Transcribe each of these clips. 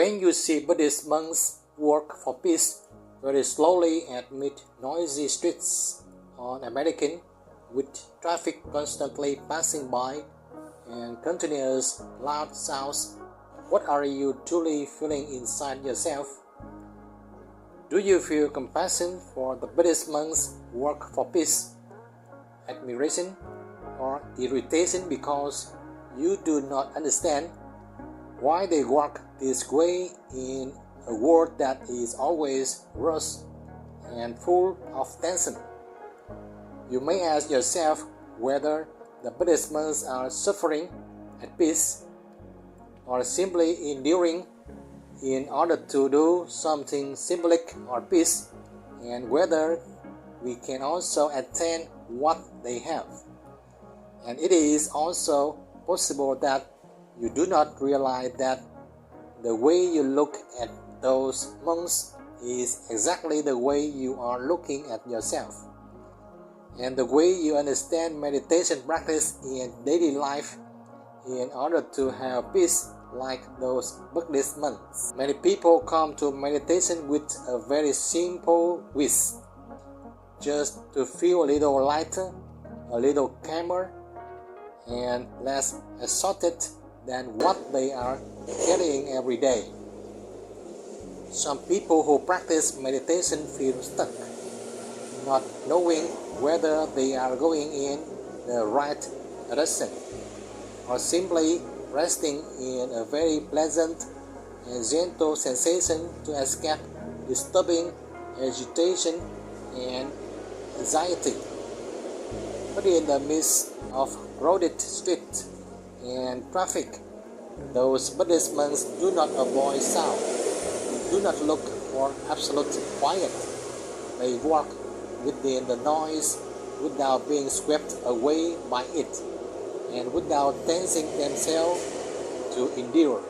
When you see Buddhist monks work for peace very slowly amid noisy streets on American with traffic constantly passing by and continuous loud sounds, what are you truly feeling inside yourself? Do you feel compassion for the Buddhist monks' work for peace, admiration, or irritation because you do not understand why they work this way in a world that is always rushed and full of tension? You may ask yourself whether the Buddhist monks are suffering at peace or simply enduring in order to do something symbolic or peace, and whether we can also attain what they have. And it is also possible that you do not realize that the way you look at those monks is exactly the way you are looking at yourself, and the way you understand meditation practice in daily life in order to have peace like those Buddhist monks. Many people come to meditation with a very simple wish, just to feel a little lighter, a little calmer, and less exhausted than what they are carrying every day. Some people who practice meditation feel stuck, not knowing whether they are going in the right direction, or simply resting in a very pleasant and gentle sensation to escape disturbing agitation and anxiety. But in the midst of crowded streets and traffic, those Buddhist monks do not avoid sound, do not look for absolute quiet. They walk within the noise without being swept away by it, and without tensing themselves to endure.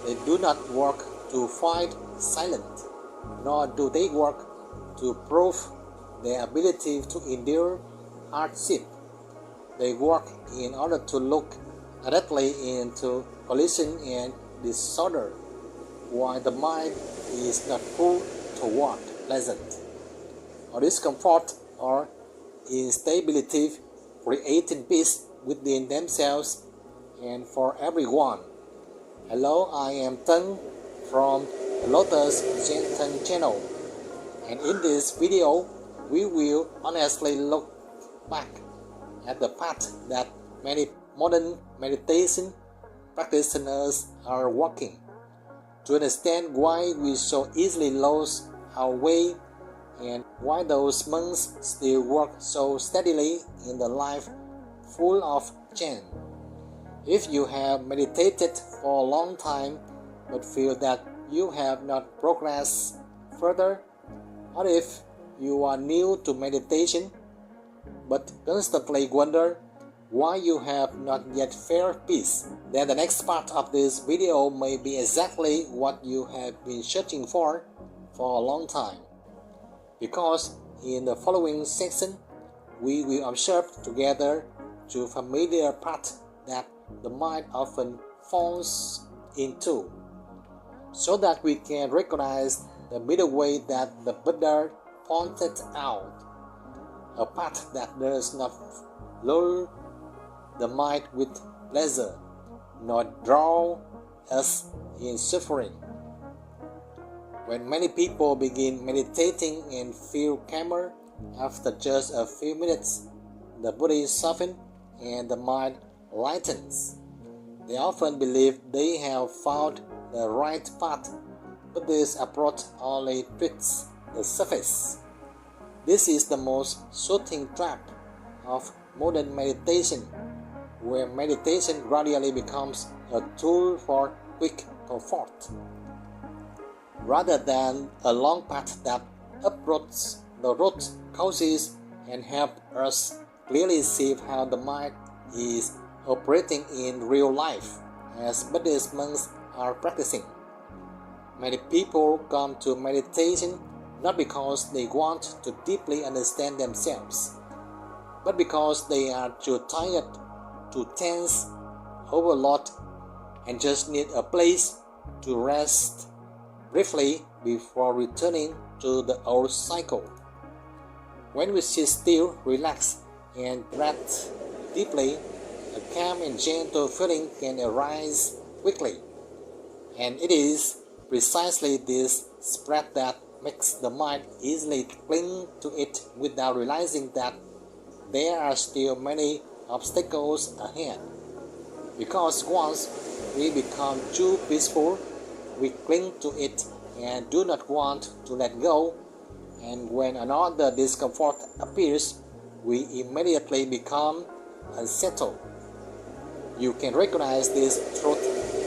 They do not work to fight silence, nor do they work to prove their ability to endure hardship. They work in order to look directly into collision and disorder, while the mind is not pulled toward pleasant or discomfort or instability, creating peace within themselves and for everyone. Hello, I am Tân from the Lotuszentan channel, and in this video we will honestly look back at the path that many modern meditation practitioners are walking, to understand why we so easily lose our way and why those monks still work so steadily in the life full of change. If you have meditated for a long time but feel that you have not progressed further, or if you are new to meditation but constantly wonder why you have not yet found peace, then the next part of this video may be exactly what you have been searching for a long time. Because in the following section, we will observe together two familiar paths that the mind often falls into, so that we can recognize the middle way that the Buddha pointed out, a path that does not lull the mind with pleasure, nor draw us in suffering. When many people begin meditating and feel calmer after just a few minutes, the body softens and the mind lightens. They often believe they have found the right path, but this approach only treats the surface. This is the most soothing trap of modern meditation, where meditation gradually becomes a tool for quick comfort, rather than a long path that uproots the root causes and helps us clearly see how the mind is operating in real life, as Buddhist monks are practicing. Many people come to meditation not because they want to deeply understand themselves, but because they are too tired, too tense, overloaded, and just need a place to rest briefly before returning to the old cycle. When we sit still, relax, and breathe deeply, a calm and gentle feeling can arise quickly. And it is precisely this spread that makes the mind easily cling to it without realizing that there are still many obstacles ahead. Because once we become too peaceful, we cling to it and do not want to let go, and when another discomfort appears, we immediately become unsettled. You can recognize this through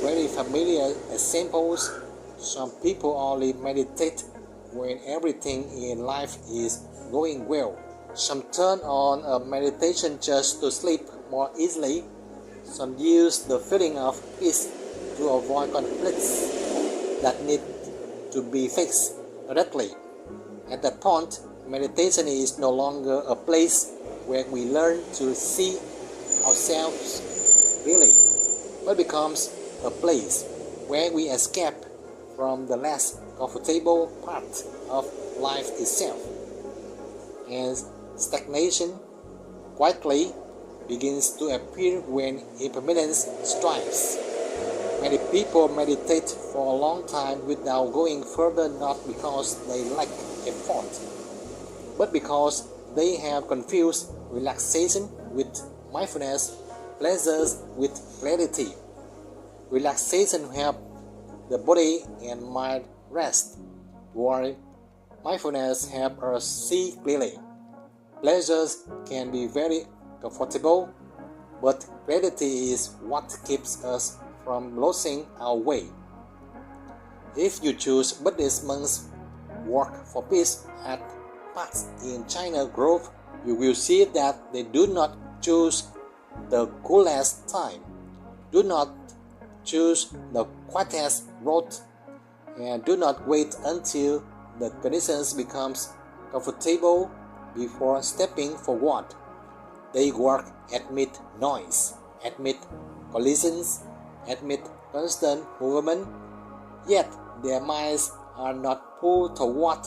very familiar examples. Some people only meditate when everything in life is going well. Some turn on a meditation just to sleep more easily. Some use the feeling of peace to avoid conflicts that need to be fixed directly. At that point, meditation is no longer a place where we learn to see ourselves really, but becomes a place where we escape from the less comfortable part of life itself. And stagnation quietly begins to appear when impermanence strikes. Many people meditate for a long time without going further, not because they lack effort, but because they have confused relaxation with mindfulness, pleasures with clarity. Relaxation helps the body and mind rest, while mindfulness helps us see clearly. Pleasures can be very comfortable, but clarity is what keeps us from losing our way. If you choose Buddhist monks work for peace at paths in China Grove, you will see that they do not choose the coolest time, do not choose the quietest road, and do not wait until the conditions becomes comfortable before stepping forward. They work amid noise, amid collisions, amid constant movement, yet their minds are not pulled toward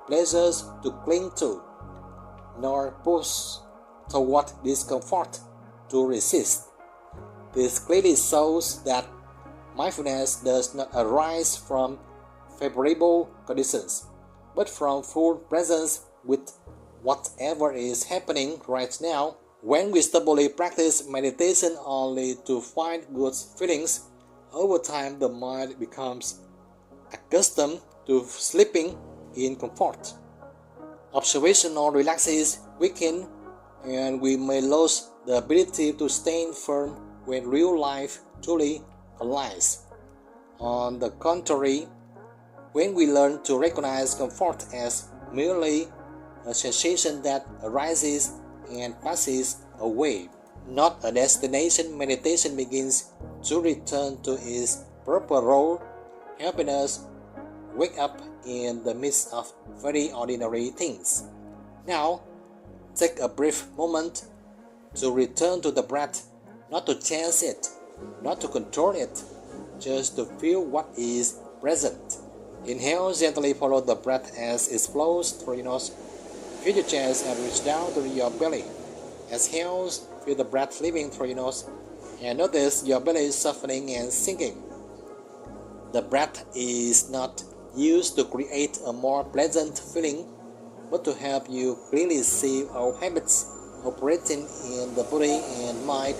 pleasures to cling to, nor pushed toward discomfort to resist. This clearly shows that mindfulness does not arise from favorable conditions, but from full presence with whatever is happening right now. When we stubbornly practice meditation only to find good feelings, over time the mind becomes accustomed to sleeping in comfort. Observational relaxes weaken, and we may lose the ability to stand firm when real life truly collides. On the contrary, when we learn to recognize comfort as merely a sensation that arises and passes away, not a destination, meditation begins to return to its proper role, helping us wake up in the midst of very ordinary things. Now, take a brief moment to return to the breath, not to chase it, not to control it, just to feel what is present. Inhale, gently follow the breath as it flows through your nose. Feel your chest and reach down to your belly. Exhale, feel the breath leaving through your nose, and notice your belly softening and sinking. The breath is not used to create a more pleasant feeling, but to help you clearly see our habits operating in the body and mind,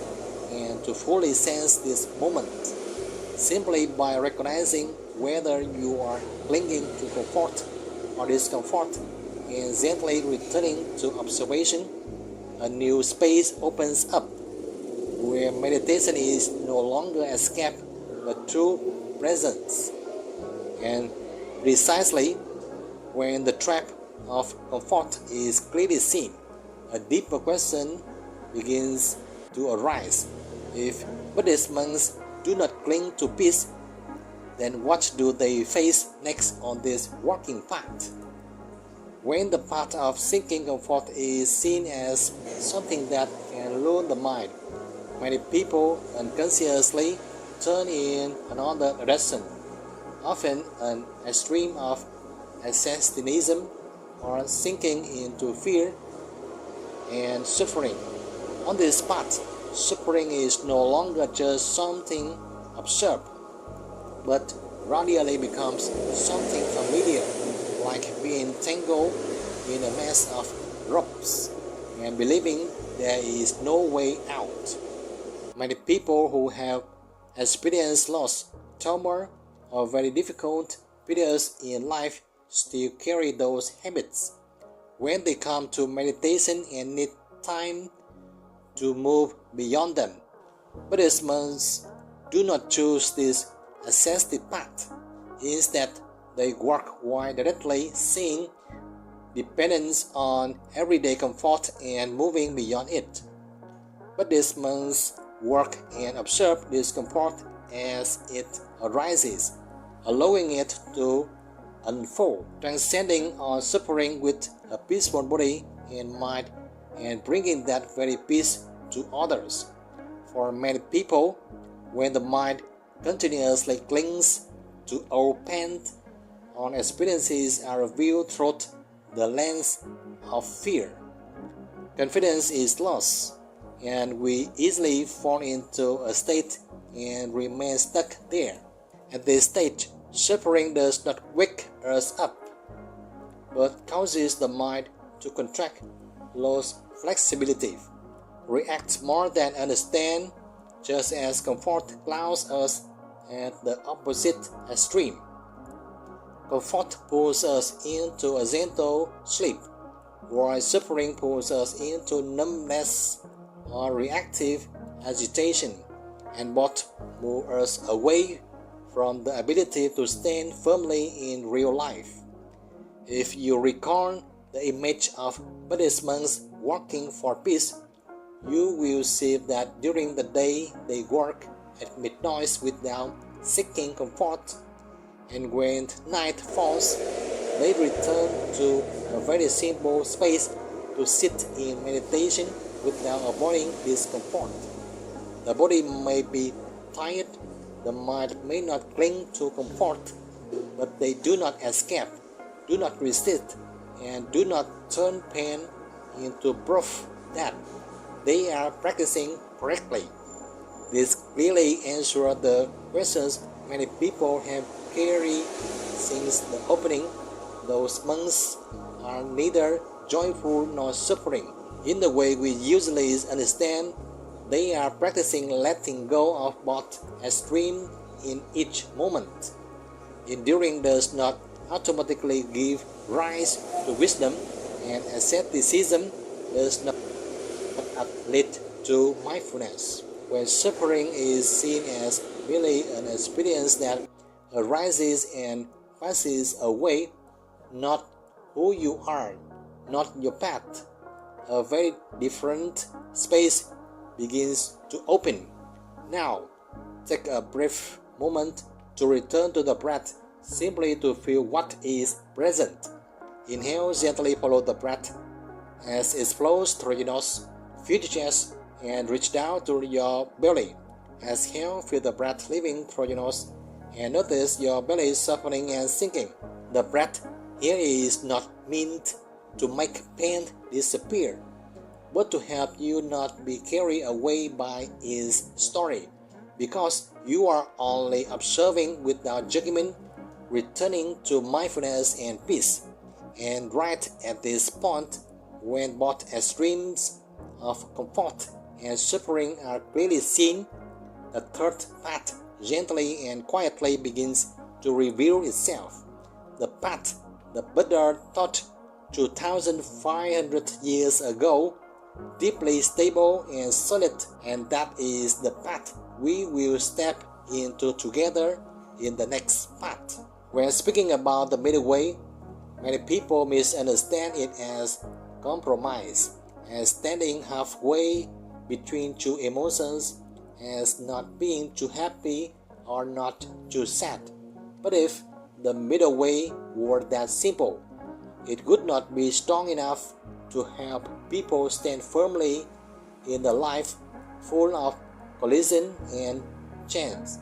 and to fully sense this moment. Simply by recognizing whether you are clinging to comfort or discomfort and gently returning to observation, a new space opens up where meditation is no longer escape but true presence. And precisely when the trap of comfort is clearly seen, a deeper question begins to arise. If Buddhist monks do not cling to peace, then what do they face next on this walking path? When the path of seeking comfort is seen as something that can lure the mind, many people unconsciously turn in another direction. often an extreme of asceticism or sinking into fear and suffering. On this path, suffering is no longer just something observed, but gradually becomes something familiar, like being tangled in a mess of ropes and believing there is no way out. Many people who have experienced loss, trauma, or very difficult periods in life still carry those habits. When they come to meditation and need time to move beyond them, Buddhist monks do not choose this ascetic path. Instead, they work while directly seeing dependence on everyday comfort and moving beyond it. Buddhist monks work and observe discomfort as it arises, allowing it to unfold, transcending all suffering with a peaceful body and mind, and bringing that very peace to others. For many people, when the mind continuously clings to old pain or experiences are viewed through the lens of fear, confidence is lost, and we easily fall into a state and remain stuck there. At this stage, suffering does not wake us up, but causes the mind to contract, lose flexibility, react more than understand, just as comfort clouds us at the opposite extreme. Comfort pulls us into a gentle sleep, while suffering pulls us into numbness or reactive agitation, and both move us away from the ability to stand firmly in real life. If you recall the image of Buddhist monks working for peace, you will see that during the day they work at midnight without seeking comfort, and when night falls, they return to a very simple space to sit in meditation without avoiding discomfort. The body may be tired, the mind may not cling to comfort, but they do not escape, do not resist, and do not turn pain into proof that they are practicing correctly. This clearly answers the questions many people have carried since the opening. Those monks are neither joyful nor suffering. In the way we usually understand, they are practicing letting go of both extremes in each moment. Enduring does not automatically give rise to wisdom, and asceticism does not lead to mindfulness. When suffering is seen as merely an experience that arises and passes away, not who you are, not your path, a very different space begins to open. Now, take a brief moment to return to the breath, simply to feel what is present. Inhale, gently follow the breath as it flows through your nose, feel the chest, and reach down to your belly. Exhale, feel the breath leaving through your nose, and notice your belly softening and sinking. The breath here is not meant to make pain disappear, but to help you not be carried away by its story, because you are only observing without judgment, returning to mindfulness and peace. And right at this point, when both extremes of comfort and suffering are clearly seen, the third path gently and quietly begins to reveal itself. The path the Buddha taught 2,500 years ago, deeply stable and solid, and that is the path we will step into together in the next part. When speaking about the middle way, many people misunderstand it as compromise, as standing halfway between two emotions, as not being too happy or not too sad. But if the middle way were that simple, it would not be strong enough to help people stand firmly in a life full of collision and chance.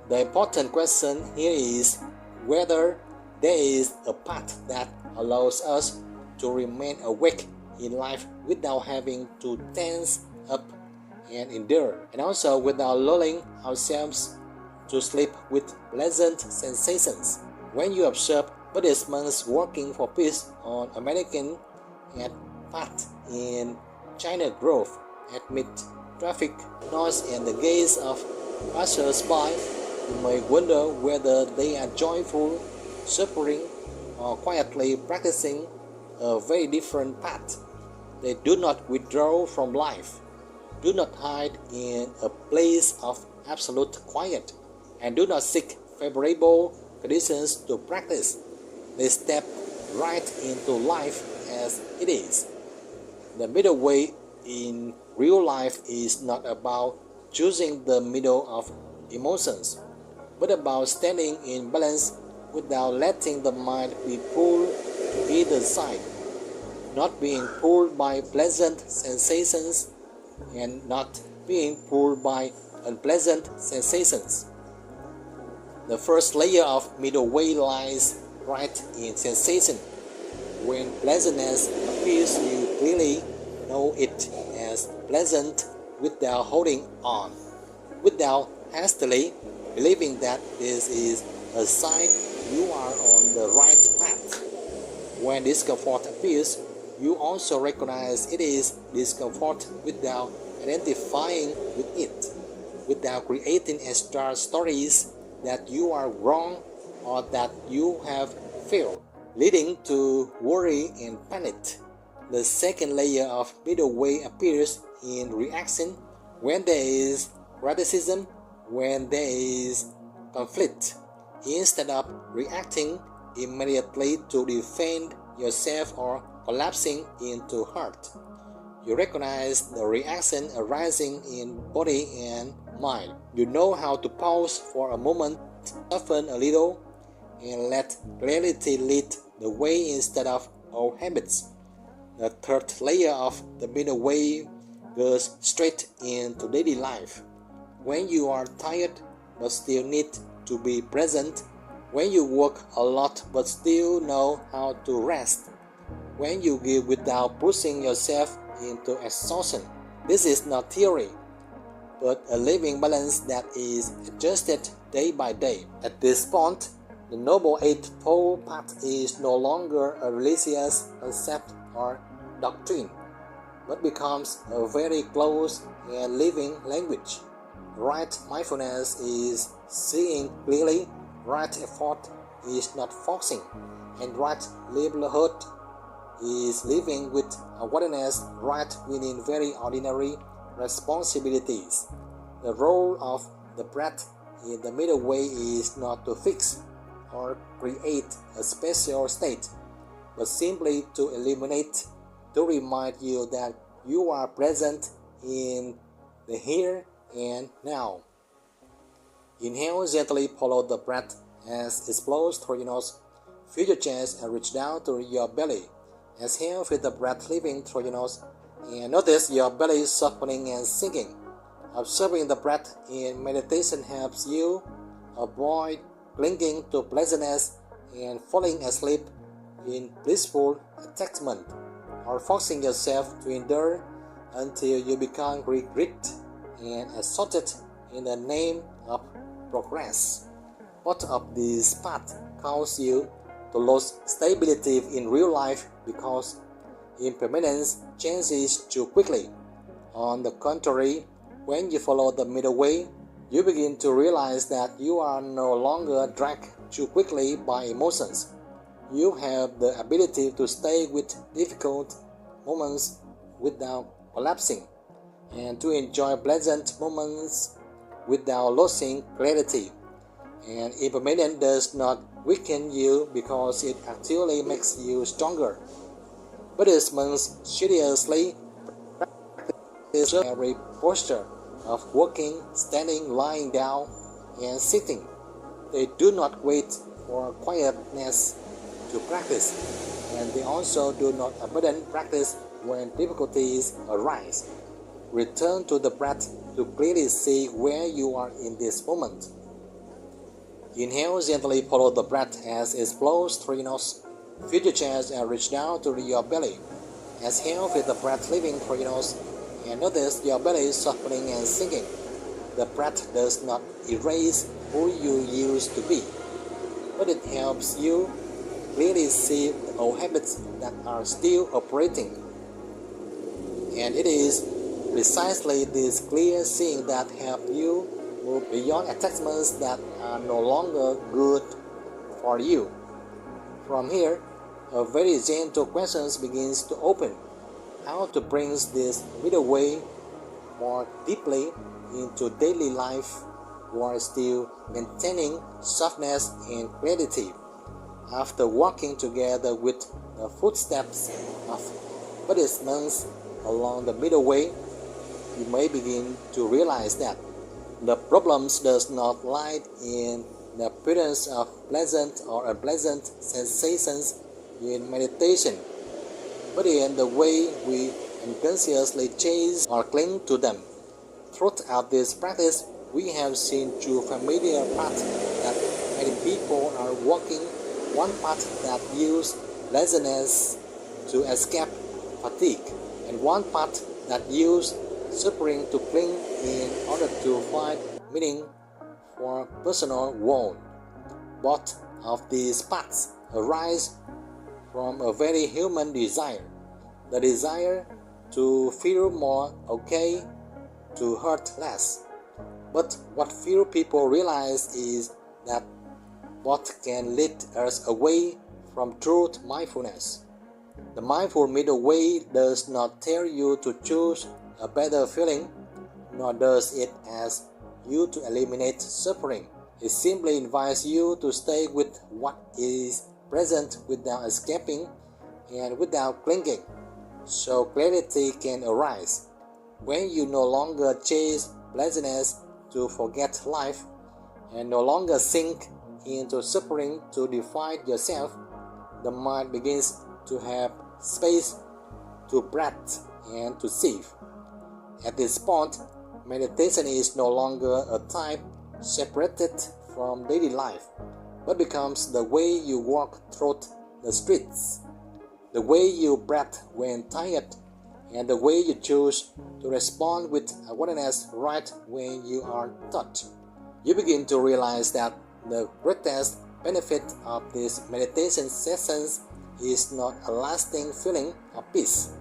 The important question here is whether there is a path that allows us to remain awake in life without having to tense up and endure, and also without lulling ourselves to sleep with pleasant sensations. When you observe Buddhist monks working for peace on American and path in China Grove amid traffic noise and the gaze of passers-by, you may wonder whether they are joyful, suffering, or quietly practicing a very different path. They do not withdraw from life, do not hide in a place of absolute quiet, and do not seek favorable conditions to practice. They step right into life as it is. The middle way in real life is not about choosing the middle of emotions, but about standing in balance without letting the mind be pulled to either side, not being pulled by pleasant sensations and not being pulled by unpleasant sensations. The first layer of middle way lies right in sensation. When pleasantness appears, you clearly know it as pleasant without holding on, without hastily believing that this is a sign you are on the right path. When discomfort appears, you also recognize it is discomfort without identifying with it, without creating extra stories that you are wrong or that you have failed, leading to worry and panic. The second layer of middle way appears in reaction when there is criticism, when there is conflict. Instead of reacting immediately to defend yourself or collapsing into hurt, you recognize the reaction arising in body and mind. You know how to pause for a moment, soften a little, and let clarity lead the way instead of old habits. The third layer of the middle way goes straight into daily life. When you are tired but still need to be present, when you work a lot but still know how to rest, when you give without pushing yourself into exhaustion. This is not theory, but a living balance that is adjusted day by day. At this point, the Noble Eightfold Path is no longer a religious concept or doctrine, but becomes a very close and living language. Right mindfulness is seeing clearly, right effort is not forcing, and right livelihood is living with awareness right within very ordinary responsibilities. The role of the breath in the middle way is not to fix or create a special state, but simply to illuminate, to remind you that you are present in the here and now. Inhale, gently follow the breath as it flows through your nose. Feel your chest and reach down to your belly. Exhale, feel the breath leaving through your nose, and notice your belly softening and sinking. Observing the breath in meditation helps you avoid clinging to pleasantness and falling asleep in blissful attachment, or forcing yourself to endure until you become regret and exhausted in the name of progress. Both of these paths cause you to lose stability in real life because impermanence changes too quickly. On the contrary, when you follow the middle way, you begin to realize that you are no longer dragged too quickly by emotions. You have the ability to stay with difficult moments without collapsing, and to enjoy pleasant moments without losing clarity. And impermanence does not weaken you because it actually makes you stronger. Buddhist monks seriously practice every posture of walking, standing, lying down, and sitting. They do not wait for quietness to practice, and they also do not abandon practice when difficulties arise. Return to the breath to clearly see where you are in this moment. Inhale, gently follow the breath as it flows through your nose. Fill your chest and reach down to your belly. Exhale, feel the breath leaving through your nose and notice your belly softening and sinking. The breath does not erase who you used to be, but it helps you clearly see the old habits that are still operating. And it is precisely this clear seeing that helps you move beyond attachments that are no longer good for you. From here, a very gentle question begins to open: how to bring this middle way more deeply into daily life while still maintaining softness and clarity. After walking together with the footsteps of Buddhist monks along the middle way, you may begin to realize that the problems does not lie in the appearance of pleasant or unpleasant sensations in meditation, but in the way we unconsciously chase or cling to them. Throughout this practice, we have seen two familiar paths that many people are walking. One path that uses laziness to escape fatigue, and one path that uses suffering to cling in order to find meaning for personal wound. Both of these paths arise from a very human desire, the desire to feel more okay, to hurt less. But what few people realize is that both can lead us away from true mindfulness. The mindful middle way does not tell you to choose a better feeling, nor does it ask you to eliminate suffering. It simply invites you to stay with what is present without escaping and without clinging, so clarity can arise. When you no longer chase pleasantness to forget life, and no longer sink into suffering to define yourself, the mind begins to have space to breathe and to see. At this point, meditation is no longer a type separated from daily life, but becomes the way you walk through the streets, the way you breathe when tired, and the way you choose to respond with awareness right when you are touched. You begin to realize that the greatest benefit of these meditation sessions is not a lasting feeling of peace,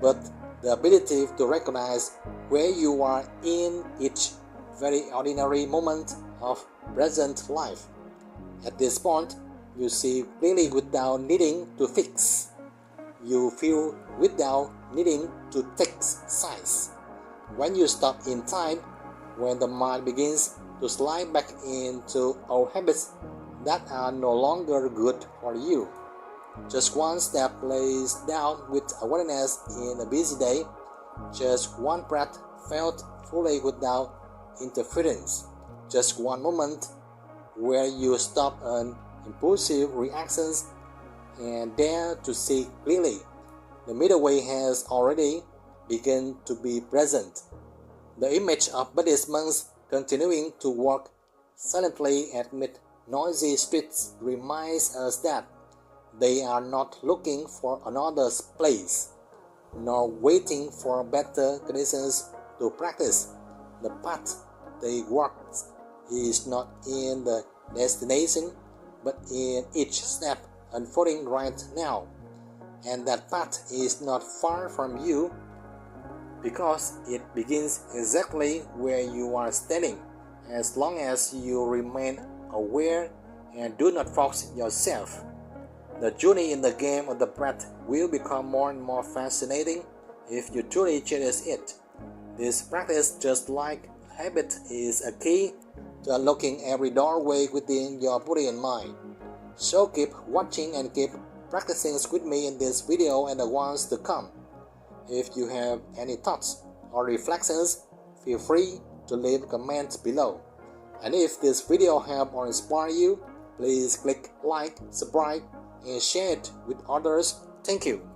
but the ability to recognize where you are in each very ordinary moment of present life. At this point, you see clearly without needing to fix. You feel without needing to take sides. When you stop in time, when the mind begins to slide back into old habits that are no longer good for you. Just one step lays down with awareness in a busy day, just one breath felt fully without interference, just one moment where you stop an impulsive reactions and dare to see clearly. The middle way has already begun to be present. The image of Buddhist monks continuing to walk silently amid noisy streets reminds us that they are not looking for another place, nor waiting for better conditions to practice. The path they walk is not in the destination, but in each step unfolding right now. And that path is not far from you, because it begins exactly where you are standing, as long as you remain aware and do not force yourself. The journey in the game of the breath will become more and more fascinating if you truly cherish it. This practice, just like a habit, is a key to unlocking every doorway within your body and mind. So keep watching and keep practicing with me in this video and the ones to come. If you have any thoughts or reflections, feel free to leave comments below. And if this video helped or inspired you, please click like, subscribe, and share it with others. Thank you.